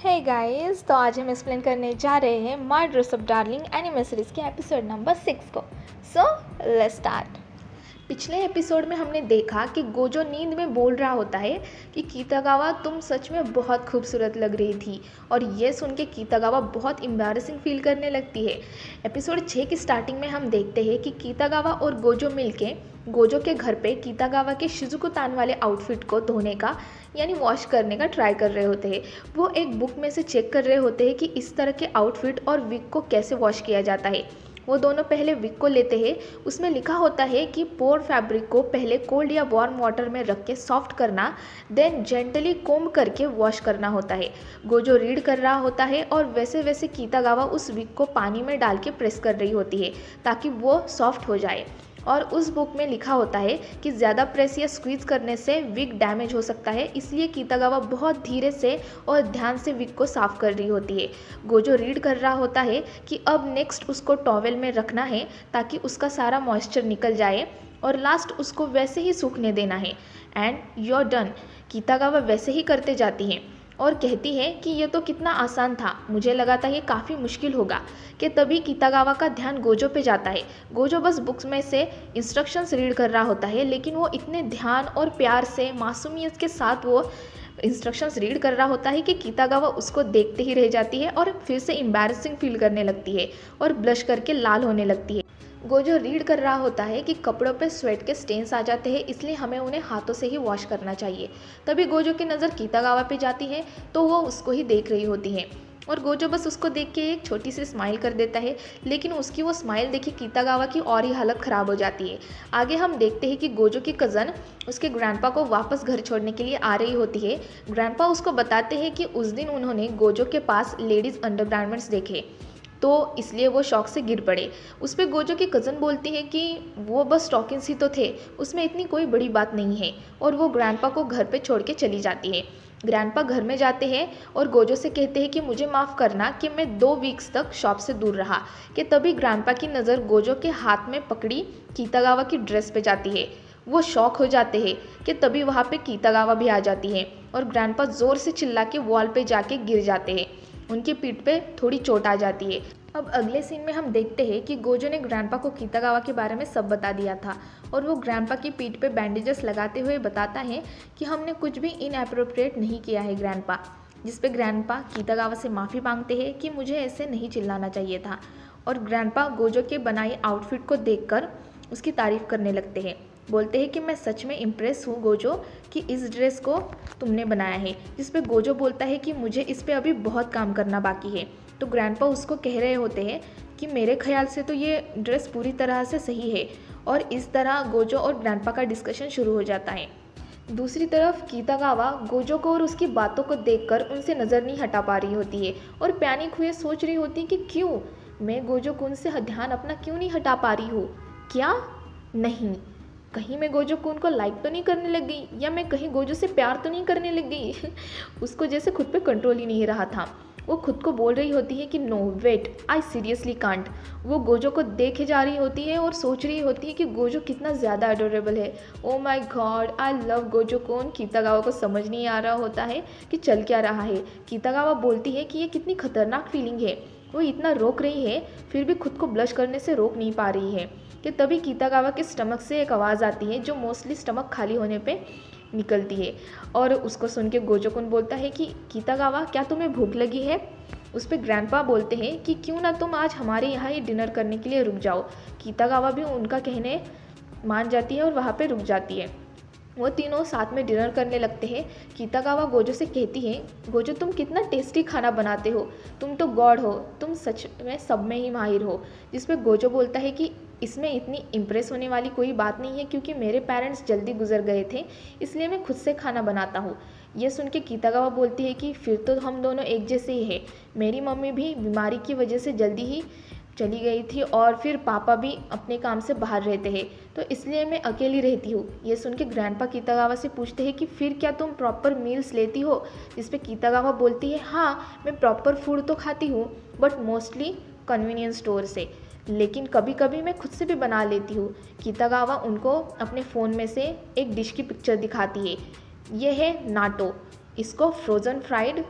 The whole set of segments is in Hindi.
हे गाइस, तो आज हम एक्सप्लेन करने जा रहे हैं my dress up darling anime series के एपिसोड नंबर 6 को। So let's start. पिछले एपिसोड में हमने देखा कि गोजो नींद में बोल रहा होता है कि कीतागावा तुम सच में बहुत खूबसूरत लग रही थी, और ये सुन के कीतागावा बहुत एम्बैरेसिंग फील करने लगती है। एपिसोड 6 की स्टार्टिंग में हम देखते हैं कि कीतागावा और गोजो मिलके गोजो के घर पे कीतागावा के शिजुको तान वाले आउटफिट को धोने का यानी वॉश करने का ट्राई कर रहे होते हैं। वो एक बुक में से चेक कर रहे होते हैं कि इस तरह के आउटफिट और विग को कैसे वॉश किया जाता है। वो दोनों पहले विग को लेते हैं। उसमें लिखा होता है कि पोर फैब्रिक को पहले कोल्ड या वार्म वाटर में रख के सॉफ्ट करना, देन जेंटली कोम करके वॉश करना होता है। गोजो रीड कर रहा होता है और वैसे वैसे कीतागावा उस विग को पानी में डाल के प्रेस कर रही होती है ताकि वो सॉफ्ट हो जाए। और उस बुक में लिखा होता है कि ज़्यादा प्रेस या स्क्वीज करने से विग डैमेज हो सकता है, इसलिए कीतागावा बहुत धीरे से और ध्यान से विग को साफ़ कर रही होती है। गोजो रीड कर रहा होता है कि अब नेक्स्ट उसको टॉवेल में रखना है ताकि उसका सारा मॉइस्चर निकल जाए, और लास्ट उसको वैसे ही सूखने देना है। And you are done. Kitagawa वैसे ही करते जाती हैं और कहती है कि ये तो कितना आसान था, मुझे लगा था ये काफ़ी मुश्किल होगा। कि तभी कीतागावा का ध्यान गोजो पे जाता है। गोजो बस बुक्स में से इंस्ट्रक्शंस रीड कर रहा होता है, लेकिन वो इतने ध्यान और प्यार से मासूमियत के साथ वो इंस्ट्रक्शंस रीड कर रहा होता है कि कीतागावा उसको देखते ही रह जाती है और फिर से एम्बैरेसिंग फील करने लगती है और ब्लश करके लाल होने लगती है। गोजो रीड कर रहा होता है कि कपड़ों पे स्वेट के स्टेन्स आ जाते हैं, इसलिए हमें उन्हें हाथों से ही वॉश करना चाहिए। तभी गोजो की नज़र कीतागावा पे जाती है तो वो उसको ही देख रही होती है, और गोजो बस उसको देख के एक छोटी सी स्माइल कर देता है, लेकिन उसकी वो स्माइल देखी कीतागावा की और ही हालत ख़राब हो जाती है। आगे हम देखते हैं कि गोजो की कज़न उसके ग्रैंडपा को वापस घर छोड़ने के लिए आ रही होती है। ग्रैंडपा उसको बताते हैं कि उस दिन उन्होंने गोजो के पास लेडीज़ अंडरगारमेंट्स देखे, तो इसलिए वो शौक से गिर पड़े। उस पर गोजो की कज़न बोलती है कि वो बस स्टॉकिंग्स ही तो थे, उसमें इतनी कोई बड़ी बात नहीं है, और वो ग्रैंडपा को घर पे छोड़ के चली जाती है। ग्रैंडपा घर में जाते हैं और गोजो से कहते हैं कि मुझे माफ़ करना कि मैं 2 वीक्स तक शॉप से दूर रहा। कि तभी ग्रैंडपा की नज़र गोजो के हाथ में पकड़ी कीतागावा की ड्रेस पे जाती है। वो शॉक हो जाते हैं कि तभी वहाँ पे कीतागावा भी आ जाती है, और ग्रैंडपा ज़ोर से चिल्ला के वॉल पे जाके गिर जाते हैं। उनकी पीठ पे थोड़ी चोट आ जाती है। अब अगले सीन में हम देखते हैं कि गोजो ने ग्रैंडपा को कीतागावा के बारे में सब बता दिया था, और वो ग्रैंडपा की पीठ पे बैंडेजेस लगाते हुए बताता है कि हमने कुछ भी इनएप्रोप्रिएट नहीं किया है ग्रैंडपा। जिस पे ग्रैंडपा कीतागावा से माफ़ी मांगते हैं कि मुझे ऐसे नहीं चिल्लाना चाहिए था, और ग्रैंडपा गोजो के बनाई आउटफिट को देखकर उसकी तारीफ़ करने लगते हैं। बोलते हैं कि मैं सच में इम्प्रेस हूँ गोजो कि इस ड्रेस को तुमने बनाया है। जिस पे गोजो बोलता है कि मुझे इस पे अभी बहुत काम करना बाकी है। तो ग्रैंडपा उसको कह रहे होते हैं कि मेरे ख्याल से तो ये ड्रेस पूरी तरह से सही है, और इस तरह गोजो और ग्रैंडपा का डिस्कशन शुरू हो जाता है। दूसरी तरफ कीतागावा गोजो को और उसकी बातों को देखकर उनसे नज़र नहीं हटा पा रही होती है, और पैनिक हुए सोच रही होती है कि क्यों मैं गोजो कुन से ध्यान अपना क्यों नहीं हटा पा रही हूँ। क्या नहीं, कहीं मैं गोजो कुन को लाइक तो नहीं करने लग गई, या मैं कहीं गोजो से प्यार तो नहीं करने लग गई। उसको जैसे खुद पे कंट्रोल ही नहीं रहा था। वो खुद को बोल रही होती है कि no wait, I seriously can't. वो गोजो को देखे जा रही होती है और सोच रही होती है कि गोजो कितना ज़्यादा अडोरेबल है। Oh my God, I love Gojo कुन। कीतागावा को समझ नहीं आ रहा होता है कि चल क्या रहा है। कीतागावा बोलती है कि ये कितनी खतरनाक फीलिंग है। वो इतना रोक रही है, फिर भी खुद को ब्लश करने से रोक नहीं पा रही है। कि तभी कीतागावा के स्टमक से एक आवाज़ आती है, जो मोस्टली स्टमक खाली होने पे निकलती है, और उसको सुन के गोजो कुन बोलता है कि कीतागावा क्या तुम्हें भूख लगी है। उस पर ग्रैंडपा बोलते हैं कि क्यों ना तुम आज हमारे यहाँ ही डिनर करने के लिए रुक जाओ। कीतागावा भी उनका कहने मान जाती है और वहाँ पे रुक जाती है। वो तीनों साथ में डिनर करने लगते हैं। कीतागावा गोजो से कहती है, गोजो तुम कितना टेस्टी खाना बनाते हो, तुम तो गॉड हो, तुम सच में सब में ही माहिर हो। जिस पे गोजो बोलता है कि इसमें इतनी इम्प्रेस होने वाली कोई बात नहीं है, क्योंकि मेरे पेरेंट्स जल्दी गुजर गए थे, इसलिए मैं खुद से खाना बनाता हूँ। ये सुन के कीतागावा बोलती है कि फिर तो हम दोनों एक जैसे ही हैं। मेरी मम्मी भी बीमारी की वजह से जल्दी ही चली गई थी, और फिर पापा भी अपने काम से बाहर रहते हैं, तो इसलिए मैं अकेली रहती हूँ। ये सुन के ग्रैंडपा कीतागावा से पूछते हैं कि फिर क्या तुम प्रॉपर मील्स लेती हो। जिस पे कीतागावा बोलती है, हाँ मैं प्रॉपर फूड तो खाती हूँ, बट मोस्टली कन्वीनियंस स्टोर से, लेकिन कभी कभी मैं खुद से भी बना लेती हूँ। कीतागावा उनको अपने फ़ोन में से एक डिश की पिक्चर दिखाती है। यह है नाटो। इसको फ्रोज़न फ्राइड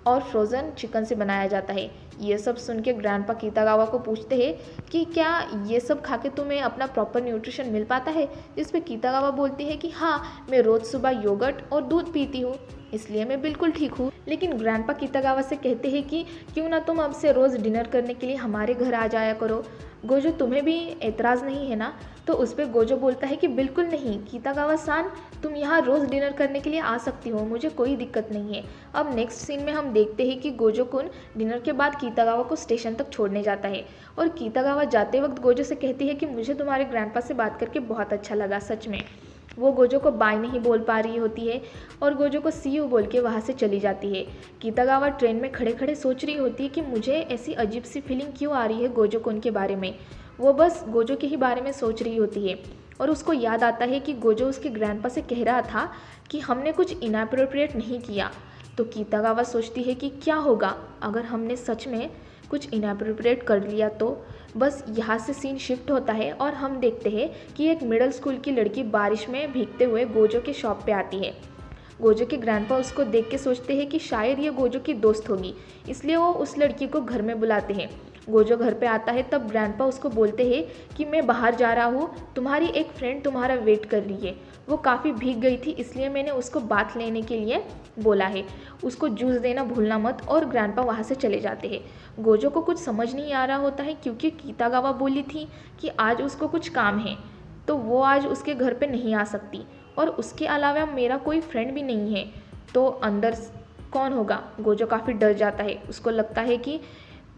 और फ्रोज़न चिकन से बनाया जाता है। ये सब सुन के ग्रैंडपा कीतागावा को पूछते हैं कि क्या ये सब खा के तुम्हें अपना प्रॉपर न्यूट्रिशन मिल पाता है। जिस पे कीतागावा बोलती है कि हाँ, मैं रोज़ सुबह योगर्ट और दूध पीती हूँ, इसलिए मैं बिल्कुल ठीक हूँ। लेकिन ग्रैंडपा कीतागावा से कहते हैं कि क्यों ना तुम अब से रोज़ डिनर करने के लिए हमारे घर आ जाया करो। गोजो, तुम्हें भी एतराज़ नहीं है ना। तो उस पर गोजो बोलता है कि बिल्कुल नहीं कीतागावा सान, तुम यहाँ रोज़ डिनर करने के लिए आ सकती हो, मुझे कोई दिक्कत नहीं है। अब नेक्स्ट सीन में हम देखते हैं कि गोजो कुन डिनर के बाद कीतागावा को स्टेशन तक छोड़ने जाता है और कीतागावा जाते वक्त गोजो से कहती है कि मुझे तुम्हारे ग्रैंडपा से बात करके बहुत अच्छा लगा, सच में। वो गोजो को बाय नहीं बोल पा रही होती है और गोजो को सी यू बोल के वहाँ से चली जाती है। कीतागावा ट्रेन में खड़े खड़े सोच रही होती है कि मुझे ऐसी अजीब सी फीलिंग क्यों आ रही है गोजो को उनके बारे में। वो बस गोजो के ही बारे में सोच रही होती है और उसको याद आता है कि गोजो उसके ग्रैंडपा से कह रहा था कि हमने कुछ इनएप्रोप्रिएट नहीं किया। तो कीतागावा सोचती है कि क्या होगा अगर हमने सच में कुछ इनएप्रोप्रिएट कर लिया। तो बस यहाँ से सीन शिफ्ट होता है और हम देखते हैं कि एक मिडिल स्कूल की लड़की बारिश में भीगते हुए गोजो के शॉप पे आती है। गोजो के ग्रैंडपा उसको देख के सोचते हैं कि शायद ये गोजो की दोस्त होगी, इसलिए वो उस लड़की को घर में बुलाते हैं। गोजो घर पे आता है तब ग्रैंडपा उसको बोलते हैं कि मैं बाहर जा रहा हूँ, तुम्हारी एक फ्रेंड तुम्हारा वेट कर रही है। वो काफ़ी भीग गई थी, इसलिए मैंने उसको बाथ लेने के लिए बोला है, उसको जूस देना भूलना मत। और ग्रैंडपा वहाँ से चले जाते हैं। गोजो को कुछ समझ नहीं आ रहा होता है क्योंकि कीतागावा बोली थी कि आज उसको कुछ काम है, तो वो आज उसके घर पे नहीं आ सकती और उसके अलावा मेरा कोई फ्रेंड भी नहीं है, तो अंदर कौन होगा। गोजो काफ़ी डर जाता है, उसको लगता है कि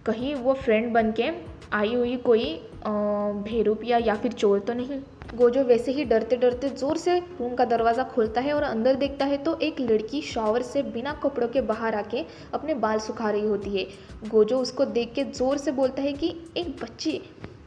कहीं वो फ्रेंड बन के आई हुई कोई भेड़ूपिया या फिर चोर तो नहीं। गोजो वैसे ही डरते डरते ज़ोर से रूम का दरवाज़ा खोलता है और अंदर देखता है तो एक लड़की शॉवर से बिना कपड़ों के बाहर आके अपने बाल सुखा रही होती है। गोजो उसको देख के ज़ोर से बोलता है कि एक बच्ची।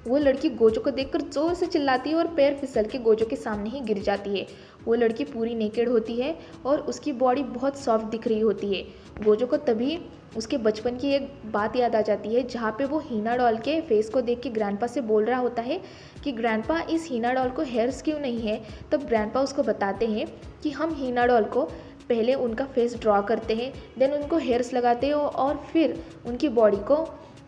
वो लड़की गोजो को देखकर ज़ोर से चिल्लाती है और पैर फिसल के गोजो के सामने ही गिर जाती है। वो लड़की पूरी नेकेड होती है और उसकी बॉडी बहुत सॉफ्ट दिख रही होती है। गोजो को तभी उसके बचपन की एक बात याद आ जाती है जहाँ पे वो हीना डॉल के फेस को देख के ग्रैंडपा से बोल रहा होता है कि ग्रैंडपा इस हीना डॉल को हेयर्स क्यों नहीं है। तब ग्रैंडपा उसको बताते हैं कि हम हीना डॉल को पहले उनका फेस ड्रॉ करते हैं, देन उनको हेयर्स लगाते हैं और फिर उनकी बॉडी को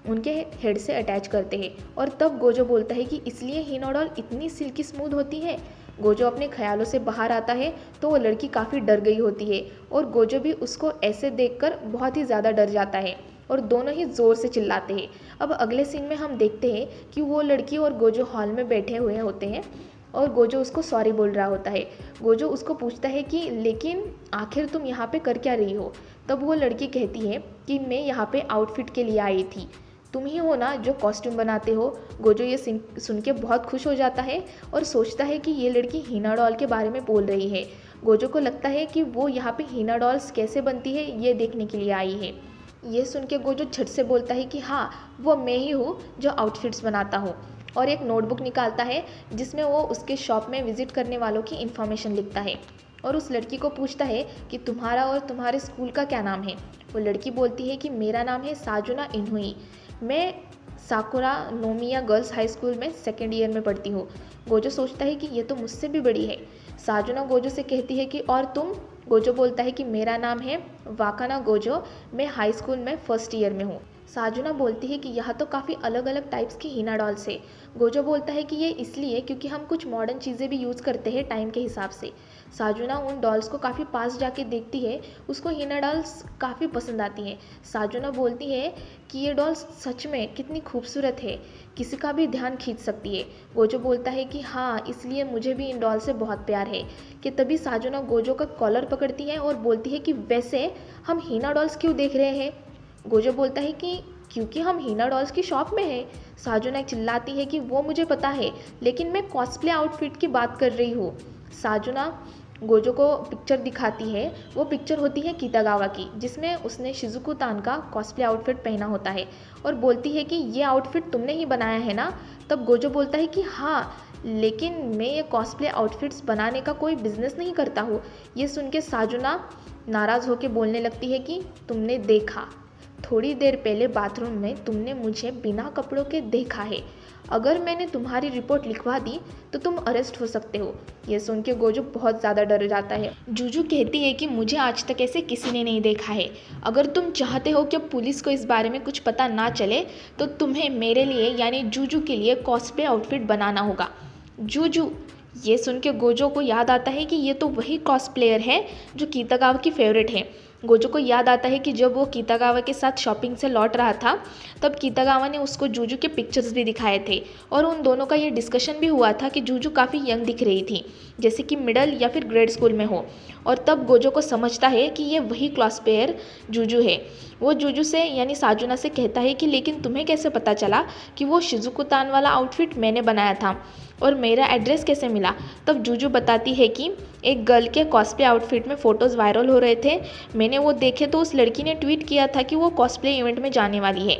उनके हेड से अटैच करते हैं। और तब गोजो बोलता है कि इसलिए हीना डॉल इतनी सिल्की स्मूथ होती है। गोजो अपने ख्यालों से बाहर आता है तो वो लड़की काफ़ी डर गई होती है और गोजो भी उसको ऐसे देखकर बहुत ही ज़्यादा डर जाता है और दोनों ही ज़ोर से चिल्लाते हैं। अब अगले सीन में हम देखते हैं कि वो लड़की और गोजो हॉल में बैठे हुए होते हैं और गोजो उसको सॉरी बोल रहा होता है। गोजो उसको पूछता है कि लेकिन आखिर तुम यहाँ पे कर क्या रही हो। तब वो लड़की कहती है कि मैं यहाँ पे आउटफिट के लिए आई थी, तुम ही हो ना जो कॉस्ट्यूम बनाते हो। गोजो ये सुन के बहुत खुश हो जाता है और सोचता है कि ये लड़की हीना डॉल के बारे में बोल रही है। गोजो को लगता है कि वो यहाँ पे हीना डॉल्स कैसे बनती है ये देखने के लिए आई है। ये सुन के गोजो झट से बोलता है कि हाँ, वो मैं ही हूँ जो आउटफिट्स बनाता हूँ, और एक नोटबुक निकालता है जिसमें वो उसके शॉप में विजिट करने वालों की इन्फॉर्मेशन लिखता है और उस लड़की को पूछता है कि तुम्हारा और तुम्हारे स्कूल का क्या नाम है। वो लड़की बोलती है कि मेरा नाम है साजुना इनुई, मैं साकुरा नोमिया गर्ल्स हाई स्कूल में सेकेंड ईयर में पढ़ती हूँ। गोजो सोचता है कि ये तो मुझसे भी बड़ी है। साजुना गोजो से कहती है कि और तुम। गोजो बोलता है कि मेरा नाम है वाकाना गोजो, मैं हाई स्कूल में फर्स्ट ईयर में हूँ। साजुना बोलती है कि यहाँ तो काफ़ी अलग अलग टाइप्स की हीना डॉल्स है। गोजो बोलता है कि ये इसलिए क्योंकि हम कुछ मॉडर्न चीज़ें भी यूज़ करते हैं टाइम के हिसाब से। साजुना उन डॉल्स को काफ़ी पास जाके देखती है, उसको हीना डॉल्स काफ़ी पसंद आती हैं। साजुना बोलती है कि ये डॉल्स सच में कितनी खूबसूरत है, किसी का भी ध्यान खींच सकती है। गोजो बोलता है कि हाँ, इसलिए मुझे भी इन डॉल से बहुत प्यार है। कि तभी साजुना गोजो का कॉलर पकड़ती है और बोलती है कि वैसे हम हीना डॉल्स क्यों देख रहे हैं। गोजो बोलता है कि क्योंकि हम हीना डॉल्स की शॉप में हैं। साजुना चिल्लाती है कि वो मुझे पता है, लेकिन मैं कॉस्प्ले आउटफिट की बात कर रही हूँ। साजुना गोजो को पिक्चर दिखाती है, वो पिक्चर होती है कीतागावा की, जिसमें उसने शिजुको तान का कॉस्प्ले आउटफिट पहना होता है और बोलती है कि ये आउटफिट तुमने ही बनाया है ना। तब गोजो बोलता है कि हाँ, लेकिन मैं ये कॉस्प्ले आउटफिट्स बनाने का कोई बिजनेस नहीं करता हूँ। ये सुन के साजुना नाराज़ होकर बोलने लगती है कि तुमने देखा, थोड़ी देर पहले बाथरूम में तुमने मुझे बिना कपड़ों के देखा है। अगर मैंने तुम्हारी रिपोर्ट लिखवा दी तो तुम अरेस्ट हो सकते हो। ये सुन के गोजो बहुत ज़्यादा डर जाता है। जूजू कहती है कि मुझे आज तक ऐसे किसी ने नहीं देखा है। अगर तुम चाहते हो कि पुलिस को इस बारे में कुछ पता ना चले तो तुम्हें मेरे लिए यानी जूजू के लिए कॉस्प्ले आउटफिट बनाना होगा। जूजू, ये सुन के गोजो को याद आता है कि ये तो वही कॉस्प्लेयर है जो कीतागावा की फेवरेट है। गोजो को याद आता है कि जब वो कीतागावा के साथ शॉपिंग से लौट रहा था तब कीतागावा ने उसको जूजू के पिक्चर्स भी दिखाए थे और उन दोनों का ये डिस्कशन भी हुआ था कि जूजू काफ़ी यंग दिख रही थी, जैसे कि मिडिल या फिर ग्रेड स्कूल में हो। और तब गोजो को समझता है कि ये वही क्लासपेयर जूजू है। वो जूजू से यानी साजुना से कहता है कि लेकिन तुम्हें कैसे पता चला कि वो शिजुको तान वाला आउटफिट मैंने बनाया था और मेरा एड्रेस कैसे मिला। तब जूजू बताती है कि एक गर्ल के कॉस्प्ले आउटफिट में फ़ोटोज़ वायरल हो रहे थे, मैंने वो देखे तो उस लड़की ने ट्वीट किया था कि वो कॉस्प्ले इवेंट में जाने वाली है,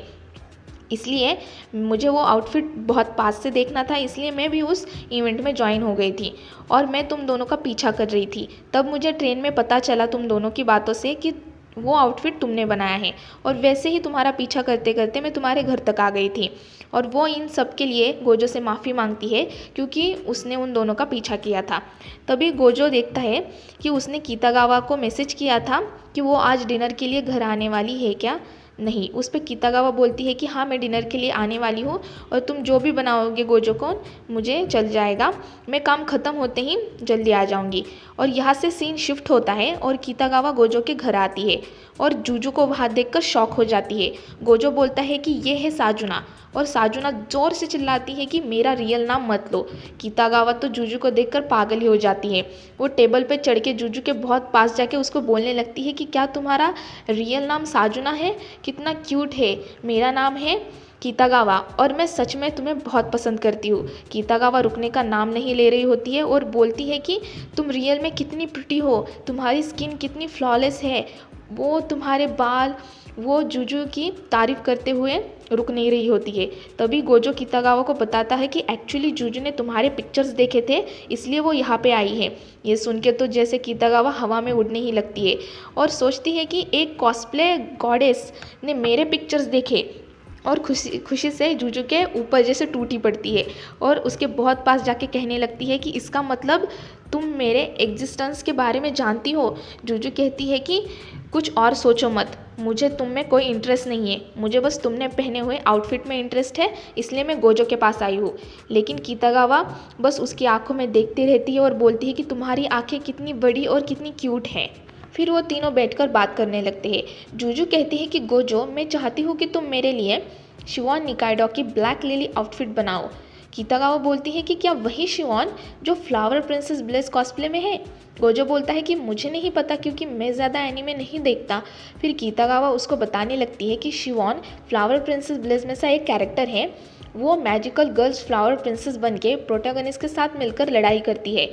इसलिए मुझे वो आउटफिट बहुत पास से देखना था, इसलिए मैं भी उस इवेंट में ज्वाइन हो गई थी और मैं तुम दोनों का पीछा कर रही थी। तब मुझे ट्रेन में पता चला तुम दोनों की बातों से कि वो आउटफिट तुमने बनाया है और वैसे ही तुम्हारा पीछा करते करते मैं तुम्हारे घर तक आ गई थी। और वो इन सब के लिए गोजो से माफ़ी मांगती है क्योंकि उसने उन दोनों का पीछा किया था। तभी गोजो देखता है कि उसने कीतागावा को मैसेज किया था कि वो आज डिनर के लिए घर आने वाली है क्या। नहीं, उस पर कीतागावा बोलती है कि हाँ मैं डिनर के लिए आने वाली हूँ और तुम जो भी बनाओगे गोजो को मुझे चल जाएगा, मैं काम ख़त्म होते ही जल्दी आ जाऊँगी। और यहाँ से सीन शिफ्ट होता है और कीतागावा गोजो के घर आती है और जूजू को वहाँ देखकर शॉक हो जाती है। गोजो बोलता है कि ये है साजुना और साजुना ज़ोर से चिल्लाती है कि मेरा रियल नाम मत लो। कीतागावा तो जूजू को देखकर पागल ही हो जाती है। वो टेबल पे चढ़ के जूजू के बहुत पास जाके उसको बोलने लगती है कि क्या तुम्हारा रियल नाम साजुना है? कितना क्यूट है। मेरा नाम है कीतागावा और मैं सच में तुम्हें बहुत पसंद करती हूँ। कीतागावा रुकने का नाम नहीं ले रही होती है और बोलती है कि तुम रियल में कितनी प्रिटी हो, तुम्हारी स्किन कितनी फ्लॉलेस है, वो तुम्हारे बाल, वो जूजू की तारीफ़ करते हुए रुक नहीं रही होती है। तभी गोजो कीतागावा को बताता है कि एक्चुअली जूजू ने तुम्हारे पिक्चर्स देखे थे इसलिए वो यहाँ पे आई है। ये सुन के तो जैसे कीतागावा हवा में उड़ने ही लगती है और सोचती है कि एक कॉस्प्ले गॉडेस ने मेरे पिक्चर्स देखे और खुशी से जूजू के ऊपर जैसे टूटी पड़ती है और उसके बहुत पास जाके कहने लगती है कि इसका मतलब तुम मेरे एग्जिस्टेंस के बारे में जानती हो। जूजू कहती है कि कुछ और सोचो मत, मुझे तुम में कोई इंटरेस्ट नहीं है, मुझे बस तुमने पहने हुए आउटफिट में इंटरेस्ट है, इसलिए मैं गोजो के पास आई हूँ। लेकिन कीतागावा बस उसकी आंखों में देखती रहती है और बोलती है कि तुम्हारी आंखें कितनी बड़ी और कितनी क्यूट हैं। फिर वो तीनों बैठकर बात करने लगते हैं। जूजू कहती है कि गोजो, मैं चाहती हूँ कि तुम मेरे लिए शिवॉन निकाइडो की ब्लैक लिली आउटफिट बनाओ। कीतागावा बोलती है कि क्या वही शिवॉन जो फ्लावर प्रिंसेस ब्लेस कॉस्प्ले में है? गोजो बोलता है कि मुझे नहीं पता क्योंकि मैं ज़्यादा एनीमे नहीं देखता। फिर कीतागावा उसको बताने लगती है कि शिवॉन फ्लावर प्रिंसेस ब्लेस में से एक कैरेक्टर है, वो मैजिकल गर्ल्स फ्लावर प्रिंसेस बन के प्रोटैगनिस्ट के साथ मिलकर लड़ाई करती है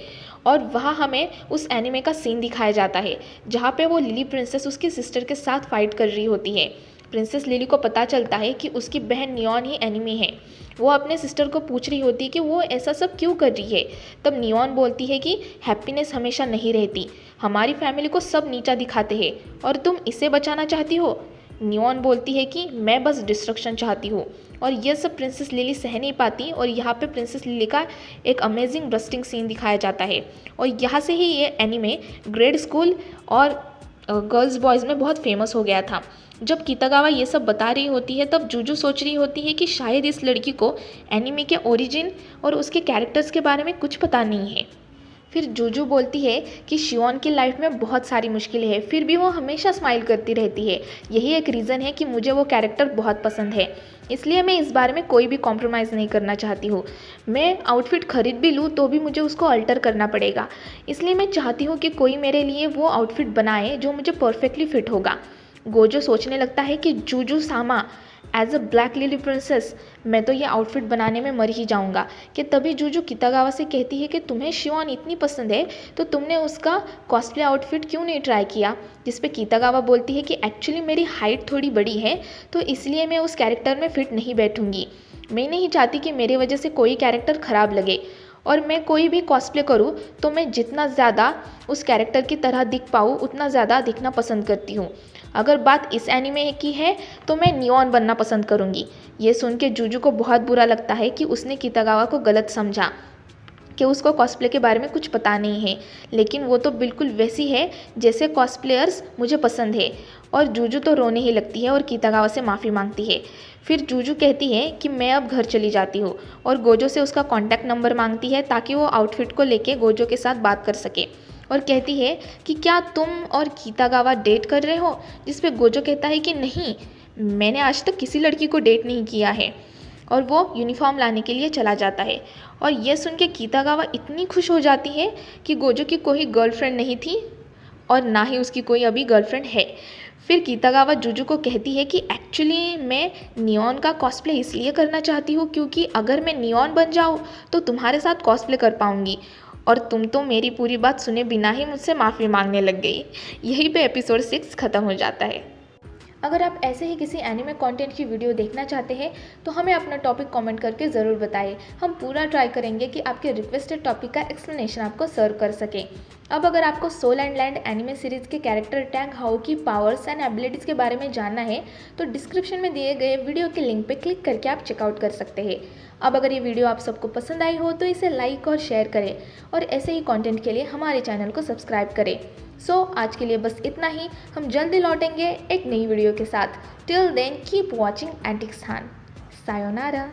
और वहाँ हमें उस एनीमे का सीन दिखाया जाता है जहाँ पे वो लिली प्रिंसेस उसकी सिस्टर के साथ फाइट कर रही होती है। प्रिंसेस लिली को पता चलता है कि उसकी बहन नियॉन ही एनिमी है। वो अपने सिस्टर को पूछ रही होती है कि वो ऐसा सब क्यों कर रही है। तब नियॉन बोलती है कि हैप्पीनेस हमेशा नहीं रहती, हमारी फैमिली को सब नीचा दिखाते हैं और तुम इसे बचाना चाहती हो। नियॉन बोलती है कि मैं बस डिस्ट्रक्शन चाहती हूँ और यह सब प्रिंसेस लिली सह नहीं पाती और यहाँ पे प्रिंसेस लिली का एक अमेजिंग रस्टिंग सीन दिखाया जाता है और यहाँ से ही ये एनीमे ग्रेड स्कूल और गर्ल्स बॉयज़ में बहुत फेमस हो गया था। जब कीतागावा ये सब बता रही होती है तब जूजू सोच रही होती है कि शायद इस लड़की को एनीमे के ओरिजिन और उसके कैरेक्टर्स के बारे में कुछ पता नहीं है। फिर जूजू बोलती है कि शिवॉन की लाइफ में बहुत सारी मुश्किलें हैं, फिर भी वो हमेशा स्माइल करती रहती है। यही एक रीज़न है कि मुझे वो कैरेक्टर बहुत पसंद है, इसलिए मैं इस बारे में कोई भी कॉम्प्रोमाइज़ नहीं करना चाहती हूँ। मैं आउटफिट खरीद भी लूँ तो भी मुझे उसको अल्टर करना पड़ेगा, इसलिए मैं चाहती हूँ कि कोई मेरे लिए वो आउटफिट बनाए जो मुझे परफेक्टली फिट होगा। गोजो सोचने लगता है कि Juju sama as a black lily princess मैं तो ये आउटफिट बनाने में मर ही जाऊंगा। कि तभी जूजू कीतागावा से कहती है कि तुम्हें शिवॉन इतनी पसंद है तो तुमने उसका कॉस्प्ले आउटफिट क्यों नहीं ट्राई किया। जिस पे कीतागावा बोलती है कि एक्चुअली मेरी हाइट थोड़ी बड़ी है तो इसलिए मैं उस कैरेक्टर में फ़िट नहीं बैठूंगी। मैं नहीं चाहती कि मेरे वजह से कोई कैरेक्टर ख़राब लगे और मैं कोई भी कॉस्प्ले करूँ तो मैं जितना ज़्यादा उस कैरेक्टर की तरह दिख पाऊँ उतना ज़्यादा दिखना पसंद करती हूँ। अगर बात इस एनीमे की है तो मैं नियॉन बनना पसंद करूँगी। ये सुन के जूजू को बहुत बुरा लगता है कि उसने कितागावा को गलत समझा कि उसको कॉस्प्ले के बारे में कुछ पता नहीं है, लेकिन वो तो बिल्कुल वैसी है जैसे कॉस्प्लेयर्स मुझे पसंद है। और जूजू तो रोने ही लगती है और कितागावा से माफ़ी मांगती है। फिर जूजू कहती है कि मैं अब घर चली जाती हूँ और गोजो से उसका कॉन्टैक्ट नंबर मांगती है ताकि वो आउटफिट को लेके गोजो के साथ बात कर सके। और कहती है कि क्या तुम और कितागावा डेट कर रहे हो, जिस पे गोजो कहता है कि नहीं, मैंने आज तक किसी लड़की को डेट नहीं किया है। और वो यूनिफॉर्म लाने के लिए चला जाता है। और ये सुन के कितागावा इतनी खुश हो जाती है कि गोजो की कोई गर्लफ्रेंड नहीं थी और ना ही उसकी कोई अभी गर्लफ्रेंड है। फिर कितागावा जूजू को कहती है कि एक्चुअली मैं नियॉन का कॉस्प्ले इसलिए करना चाहती हूँ क्योंकि अगर मैं नियॉन बन जाऊँ तो तुम्हारे साथ कॉस्प्ले कर पाऊँगी। और तुम तो मेरी पूरी बात सुने बिना ही मुझसे माफ़ी मांगने लग गई। यहीं पे एपिसोड 6 ख़त्म हो जाता है। अगर आप ऐसे ही किसी एनिमे कंटेंट की वीडियो देखना चाहते हैं तो हमें अपना टॉपिक कमेंट करके ज़रूर बताएं। हम पूरा ट्राई करेंगे कि आपके रिक्वेस्टेड टॉपिक का एक्सप्लेनेशन आपको सर्व कर सकें। अब अगर आपको Soul and Land anime series के कैरेक्टर टैग हाउ की पावर्स एंड एबिलिटीज़ के बारे में जानना है तो डिस्क्रिप्शन में दिए गए वीडियो के लिंक पर क्लिक करके आप चेकआउट कर सकते हैं। अब अगर ये वीडियो आप सबको पसंद आई हो तो इसे लाइक और शेयर करें और ऐसे ही कंटेंट के लिए हमारे चैनल को सब्सक्राइब करें। आज के लिए बस इतना ही। हम जल्दी लौटेंगे एक नई वीडियो के साथ। टिल देन कीप वॉचिंग एंटिक स्थान। सायोनारा।